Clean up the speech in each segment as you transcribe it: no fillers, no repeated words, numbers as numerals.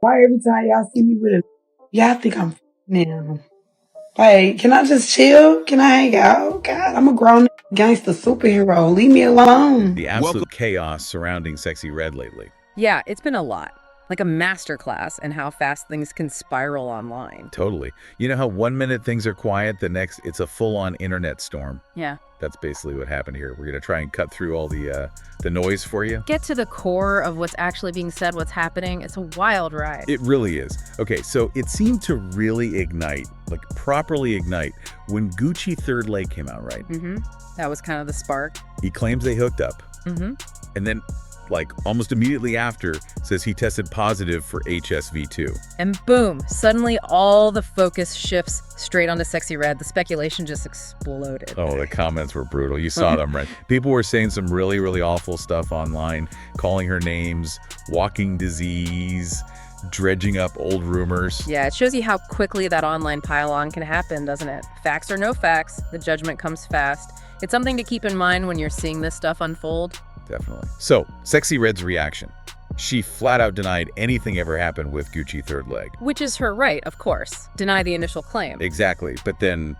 Why every time y'all see me with a, y'all think I'm now? Like, can I just chill? Can I hang out? God, I'm a grown gangster superhero. Leave me alone. The absolute chaos surrounding Sexyy Red lately. Yeah, it's been a lot. Like a masterclass in how fast things can spiral online. Totally. You know how 1 minute things are quiet, the next it's a full-on internet storm. Yeah. That's basically what happened here. We're gonna try and cut through all the noise for you. Get to the core of what's actually being said, what's happening. It's a wild ride. It really is. Okay, so it seemed to really ignite, like properly ignite, when Gucci Third Leg came out, right? That was kind of the spark. He claims they hooked up. And then, like, almost immediately after, says he tested positive for HSV2. And boom, suddenly all the focus shifts straight onto Sexyy Red. The speculation just exploded. Oh, the comments were brutal. You saw them, right? People were saying some really, really awful stuff online, calling her names, walking disease, dredging up old rumors. Yeah, it shows you how quickly that online pile-on can happen, doesn't it? Facts or no facts, the judgment comes fast. It's something to keep in mind when you're seeing this stuff unfold. Definitely. So, Sexyy Red's reaction. She flat out denied anything ever happened with Gucci Third Leg. Which is her right, of course. Deny the initial claim. Exactly. But then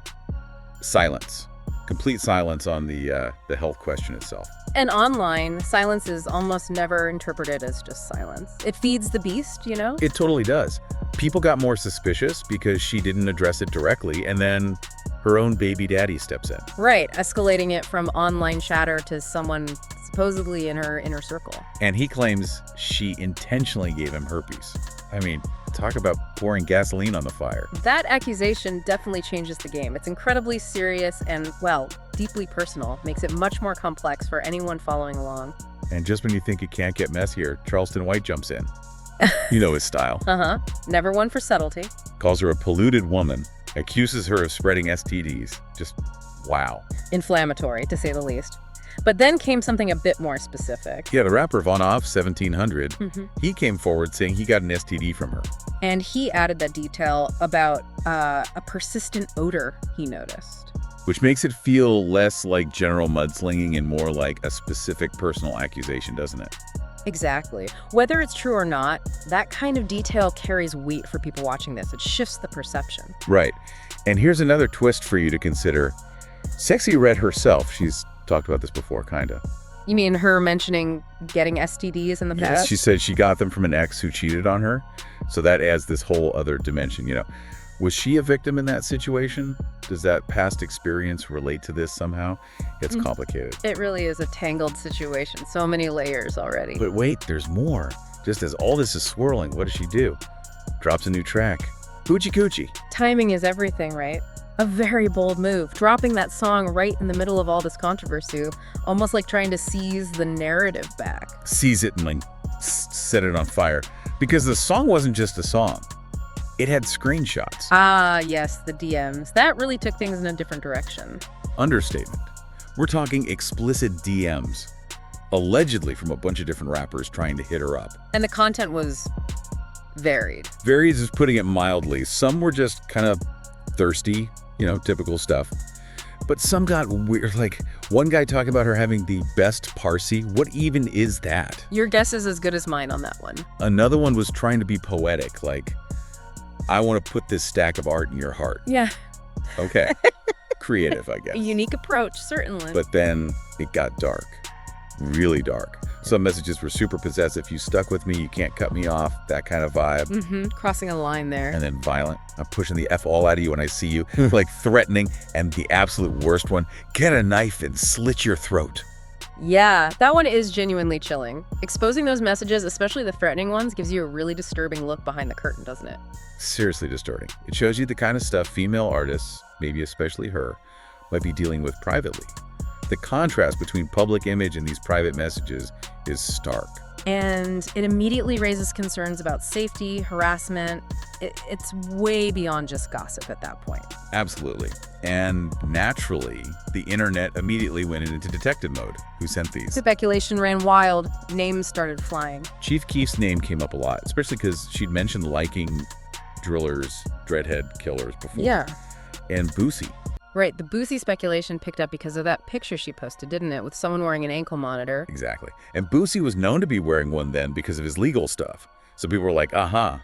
silence. Complete silence on the health question itself. And online, silence is almost never interpreted as just silence. It feeds the beast, you know? It totally does. People got more suspicious because she didn't address it directly, and then her own baby daddy steps in. Right, escalating it from online chatter to someone supposedly in her inner circle. And he claims she intentionally gave him herpes. I mean, talk about pouring gasoline on the fire. That accusation definitely changes the game. It's incredibly serious and, well, deeply personal. Makes it much more complex for anyone following along. And just when you think it can't get messier, Charleston White jumps in. You know his style. Never one for subtlety. Calls her a polluted woman, accuses her of spreading STDs. Just wow. Inflammatory, to say the least. But then came something a bit more specific. Yeah, the rapper Von Off, 1700, he came forward saying he got an STD from her. And he added that detail about a persistent odor he noticed. Which makes it feel less like general mudslinging and more like a specific personal accusation, doesn't it? Exactly. Whether it's true or not, that kind of detail carries weight for people watching this. It shifts the perception. Right. And here's another twist for you to consider. Sexyy Red herself, she's talked about this before, kinda. You mean her mentioning getting STDs in the past? Yes, she said she got them from an ex who cheated on her. So that adds this whole other dimension, you know. Was she a victim in that situation? Does that past experience relate to this somehow? It's complicated. It really is a tangled situation. So many layers already. But wait, there's more. Just as all this is swirling, what does she do? Drops a new track. Hoochie Coochie. Timing is everything, right? A very bold move, dropping that song right in the middle of all this controversy, almost like trying to seize the narrative back. Seize it and like set it on fire. Because the song wasn't just a song. It had screenshots. Ah, yes, the DMs. That really took things in a different direction. Understatement. We're talking explicit DMs. Allegedly from a bunch of different rappers trying to hit her up. And the content was varied. Varied is putting it mildly. Some were just kind of thirsty, you know, typical stuff. But some got weird, like one guy talking about her having the best Parsi. What even is that? Your guess is as good as mine on that one. Another one was trying to be poetic, like, I want to put this stack of art in your heart. Yeah. Okay. Creative, I guess. A unique approach, certainly. But then it got dark. Really dark. Some messages were super possessive. You stuck with me, you can't cut me off, that kind of vibe. Crossing a line there. And then violent. I'm pushing the F all out of you when I see you. Like threatening. And the absolute worst one, get a knife and slit your throat. Yeah, that one is genuinely chilling. Exposing those messages, especially the threatening ones, gives you a really disturbing look behind the curtain, doesn't it? Seriously disturbing. It shows you the kind of stuff female artists, maybe especially her, might be dealing with privately. The contrast between public image and these private messages is stark. And it immediately raises concerns about safety, harassment. It's way beyond just gossip at that point. Absolutely. And naturally, the internet immediately went into detective mode. Who sent these? Speculation ran wild. Names started flying. Chief Keef's name came up a lot, especially because she'd mentioned liking drillers, dreadhead killers before. Yeah. And Boosie. Right, the Boosie speculation picked up because of that picture she posted, didn't it? With someone wearing an ankle monitor. Exactly. And Boosie was known to be wearing one then because of his legal stuff. So people were like, aha,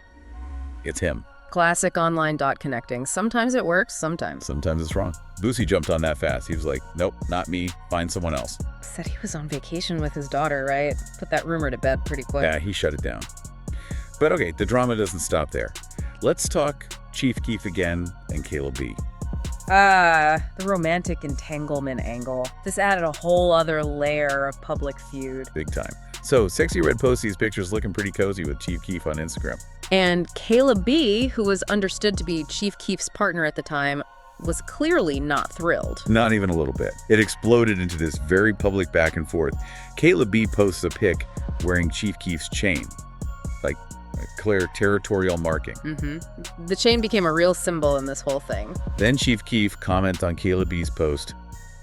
it's him. Classic online dot connecting. Sometimes it works, sometimes. Sometimes it's wrong. Boosie jumped on that fast. He was like, nope, not me. Find someone else. Said he was on vacation with his daughter, right? Put that rumor to bed pretty quick. Yeah, he shut it down. But okay, the drama doesn't stop there. Let's talk Chief Keef again and Kayla B. The romantic entanglement angle. This added a whole other layer of public feud. Big time. So Sexyy Red posts these pictures looking pretty cozy with Chief Keef on Instagram. And Kayla B, who was understood to be Chief Keef's partner at the time, was clearly not thrilled. Not even a little bit. It exploded into this very public back and forth. Kayla B posts a pic wearing Chief Keef's chain, like a clear territorial marking. The chain became a real symbol in this whole thing. Then Chief Keef comments on Kayla B's post,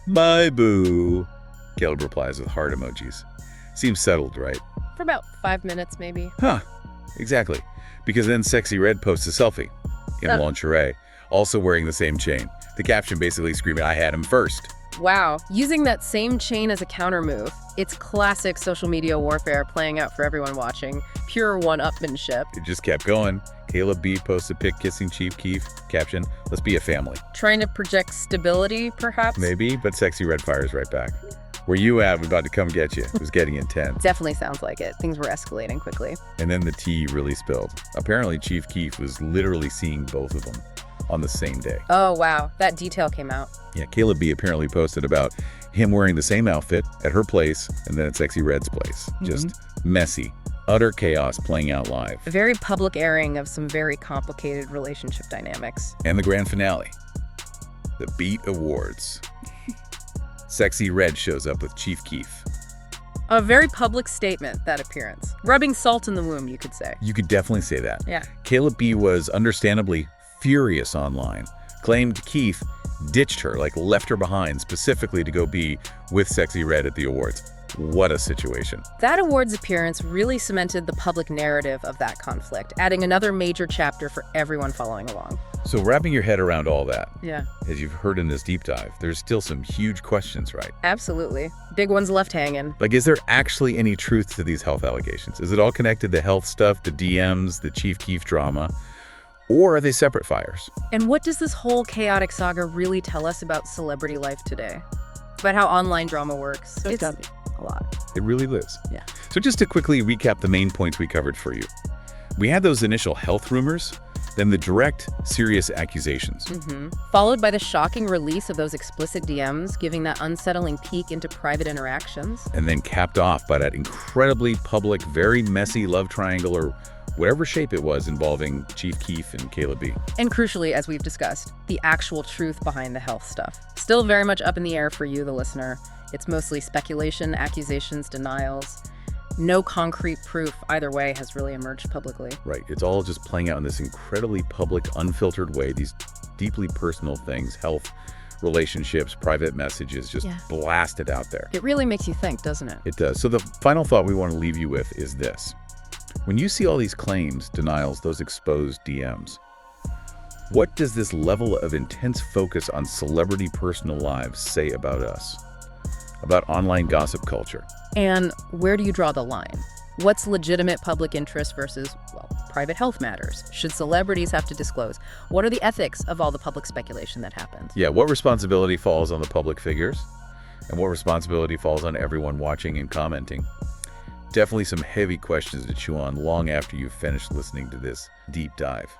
"My boo." Kayla replies with heart emojis. Seems settled, right? For about 5 minutes, maybe. Huh, exactly. Because then Sexyy Red posts a selfie in lingerie, also wearing the same chain. The caption basically screaming, "I had him first." Wow, using that same chain as a counter move. It's classic social media warfare playing out for everyone watching. Pure one-upmanship. It just kept going. Kayla B posts a pic kissing Chief Keef. Caption, "Let's be a family." Trying to project stability, perhaps? Maybe, but Sexyy Red fires right back. "Where you at? We're about to come get you." It was getting intense. Definitely sounds like it. Things were escalating quickly. And then the tea really spilled. Apparently, Chief Keef was literally seeing both of them on the same day. Oh, wow. That detail came out. Yeah, Kayla B apparently posted about him wearing the same outfit at her place and then at Sexyy Red's place. Just messy. Utter chaos playing out live. A very public airing of some very complicated relationship dynamics. And the grand finale. The Beat Awards. Sexyy Red shows up with Chief Keef. A very public statement, that appearance. Rubbing salt in the wound, you could say. You could definitely say that. Yeah. Kayla B was understandably furious online. Claimed Keef ditched her, like left her behind specifically to go be with Sexyy Red at the awards. What a situation. That awards appearance really cemented the public narrative of that conflict, adding another major chapter for everyone following along. So wrapping your head around all that, Yeah. as you've heard in this deep dive, there's still some huge questions, right? Absolutely. Big ones left hanging. Like, is there actually any truth to these health allegations? Is it all connected to health stuff, the DMs, the Chief Keef drama? Or are they separate fires? And what does this whole chaotic saga really tell us about celebrity life today? About how online drama works? It's a lot. It really is. Yeah. So just to quickly recap the main points we covered for you. We had those initial health rumors, then the direct, serious accusations. Followed by the shocking release of those explicit DMs, giving that unsettling peek into private interactions. And then capped off by that incredibly public, very messy love triangle or whatever shape it was involving Chief Keef and Kayla B. And crucially, as we've discussed, the actual truth behind the health stuff. Still very much up in the air for you, the listener. It's mostly speculation, accusations, denials. No concrete proof either way has really emerged publicly. Right. It's all just playing out in this incredibly public, unfiltered way. These deeply personal things, health, relationships, private messages just blasted out there. It really makes you think, doesn't it? It does. So the final thought we want to leave you with is this. When you see all these claims, denials, those exposed DMs, what does this level of intense focus on celebrity personal lives say about us? About online gossip culture? And where do you draw the line? What's legitimate public interest versus, well, private health matters? Should celebrities have to disclose? What are the ethics of all the public speculation that happens? Yeah, what responsibility falls on the public figures? And what responsibility falls on everyone watching and commenting? Definitely some heavy questions to chew on long after you've finished listening to this deep dive.